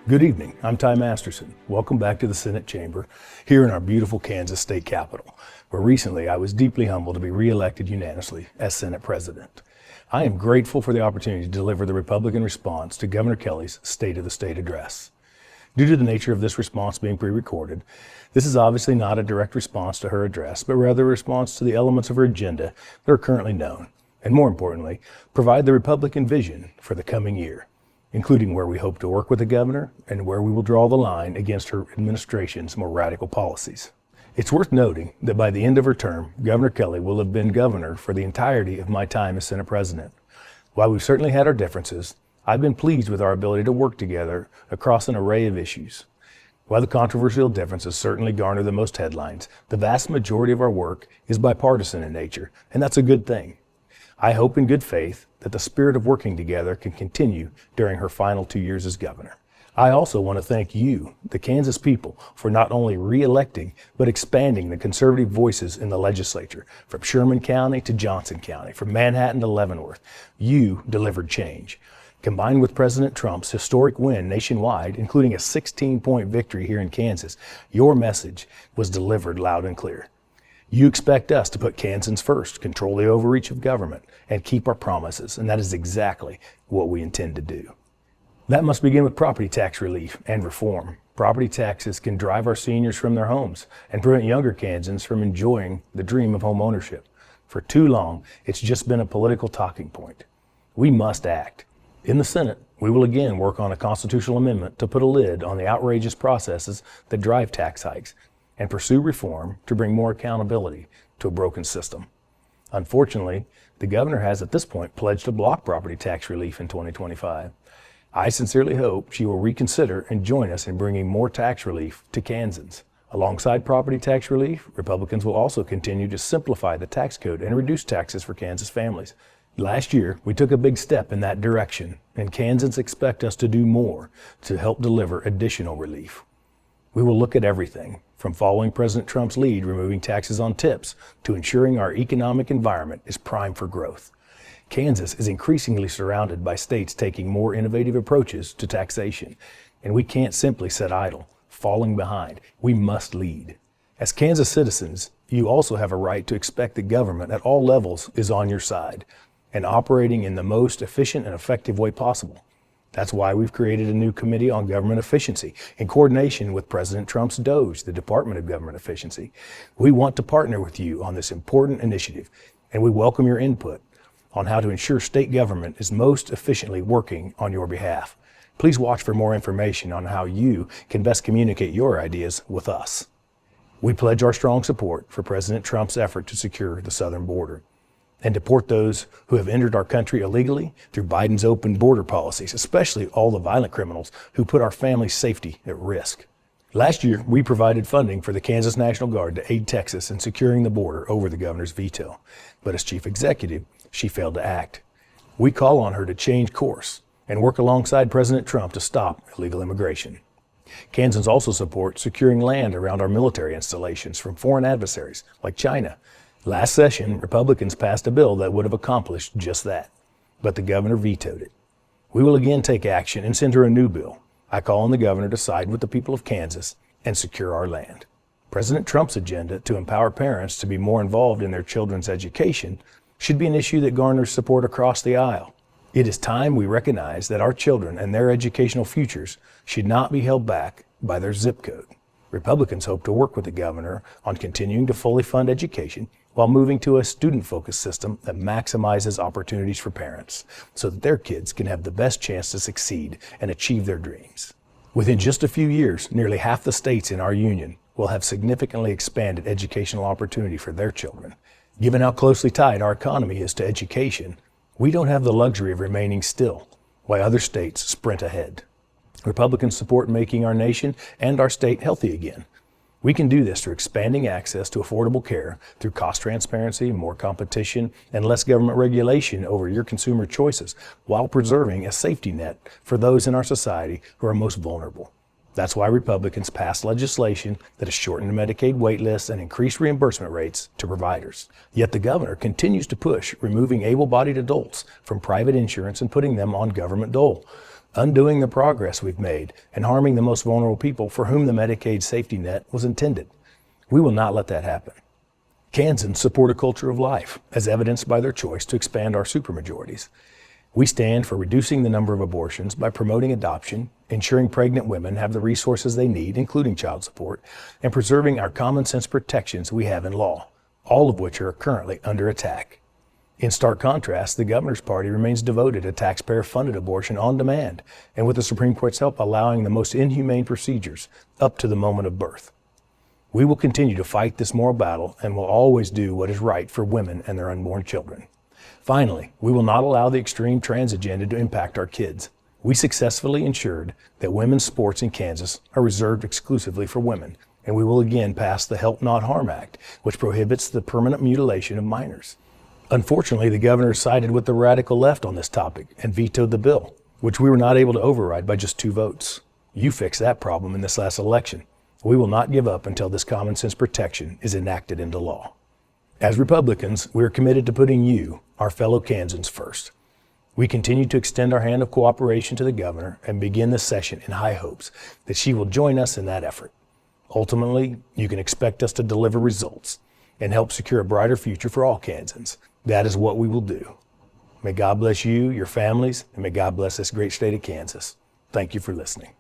Good evening, I'm Ty Masterson. Welcome back to the Senate Chamber here in our beautiful Kansas state capitol, where recently I was deeply humbled to be reelected unanimously as Senate President. I am grateful for the opportunity to deliver the Republican response to Governor Kelly's State of the State address. Due to the nature of this response being pre-recorded, this is obviously not a direct response to her address, but rather a response to the elements of her agenda that are currently known, and more importantly, provide the Republican vision for the coming year, including where we hope to work with the governor and where we will draw the line against her administration's more radical policies. It's worth noting that by the end of her term, Governor Kelly will have been governor for the entirety of my time as Senate President. While we've certainly had our differences, I've been pleased with our ability to work together across an array of issues. While the controversial differences certainly garner the most headlines, the vast majority of our work is bipartisan in nature, and that's a good thing. I hope in good faith that the spirit of working together can continue during her final 2 years as governor. I also want to thank you, the Kansas people, for not only re-electing, but expanding the conservative voices in the legislature, from Sherman County to Johnson County, from Manhattan to Leavenworth. You delivered change. Combined with President Trump's historic win nationwide, including a 16-point victory here in Kansas, your message was delivered loud and clear. You expect us to put Kansans first, control the overreach of government, and keep our promises, and that is exactly what we intend to do. That must begin with property tax relief and reform. Property taxes can drive our seniors from their homes and prevent younger Kansans from enjoying the dream of home ownership. For too long, it's just been a political talking point. We must act. In the Senate, we will again work on a constitutional amendment to put a lid on the outrageous processes that drive tax hikes and pursue reform to bring more accountability to a broken system. Unfortunately, the governor has at this point pledged to block property tax relief in 2025. I sincerely hope she will reconsider and join us in bringing more tax relief to Kansans. Alongside property tax relief, Republicans will also continue to simplify the tax code and reduce taxes for Kansas families. Last year, we took a big step in that direction, and Kansans expect us to do more to help deliver additional relief. We will look at everything, from following President Trump's lead, removing taxes on tips, to ensuring our economic environment is primed for growth. Kansas is increasingly surrounded by states taking more innovative approaches to taxation, and we can't simply sit idle, falling behind. We must lead. As Kansas citizens, you also have a right to expect the government at all levels is on your side and operating in the most efficient and effective way possible. That's why we've created a new committee on government efficiency in coordination with President Trump's DOGE, the Department of Government Efficiency. We want to partner with you on this important initiative, and we welcome your input on how to ensure state government is most efficiently working on your behalf. Please watch for more information on how you can best communicate your ideas with us. We pledge our strong support for President Trump's effort to secure the southern border and deport those who have entered our country illegally through Biden's open border policies, especially all the violent criminals who put our family's safety at risk. Last year, we provided funding for the Kansas National Guard to aid Texas in securing the border over the governor's veto. But as chief executive, she failed to act. We call on her to change course and work alongside President Trump to stop illegal immigration. Kansans also support securing land around our military installations from foreign adversaries like China. Last session, Republicans passed a bill that would have accomplished just that, but the governor vetoed it. We will again take action and send her a new bill. I call on the governor to side with the people of Kansas and secure our land. President Trump's agenda to empower parents to be more involved in their children's education should be an issue that garners support across the aisle. It is time we recognize that our children and their educational futures should not be held back by their zip code. Republicans hope to work with the governor on continuing to fully fund education while moving to a student-focused system that maximizes opportunities for parents so that their kids can have the best chance to succeed and achieve their dreams. Within just a few years, nearly half the states in our union will have significantly expanded educational opportunity for their children. Given how closely tied our economy is to education, we don't have the luxury of remaining still while other states sprint ahead. Republicans support making our nation and our state healthy again. We can do this through expanding access to affordable care, through cost transparency, more competition, and less government regulation over your consumer choices, while preserving a safety net for those in our society who are most vulnerable. That's why Republicans passed legislation that has shortened Medicaid wait lists and increased reimbursement rates to providers. Yet the governor continues to push removing able-bodied adults from private insurance and putting them on government dole. undoing the progress we've made and harming the most vulnerable people for whom the Medicaid safety net was intended. We will not let that happen. Kansans support a culture of life, as evidenced by their choice to expand our supermajorities. We stand for reducing the number of abortions by promoting adoption, ensuring pregnant women have the resources they need, including child support, and preserving our common sense protections we have in law, all of which are currently under attack. In stark contrast, the governor's party remains devoted to taxpayer-funded abortion on demand, and with the Supreme Court's help, allowing the most inhumane procedures up to the moment of birth. We will continue to fight this moral battle and will always do what is right for women and their unborn children. Finally, we will not allow the extreme trans agenda to impact our kids. We successfully ensured that women's sports in Kansas are reserved exclusively for women, and we will again pass the Help Not Harm Act, which prohibits the permanent mutilation of minors. Unfortunately, the governor sided with the radical left on this topic and vetoed the bill, which we were not able to override by just 2 votes. You fixed that problem in this last election. We will not give up until this common sense protection is enacted into law. As Republicans, we are committed to putting you, our fellow Kansans, first. We continue to extend our hand of cooperation to the governor and begin this session in high hopes that she will join us in that effort. Ultimately, you can expect us to deliver results and help secure a brighter future for all Kansans. That is what we will do. May God bless you, your families, and may God bless this great state of Kansas. Thank you for listening.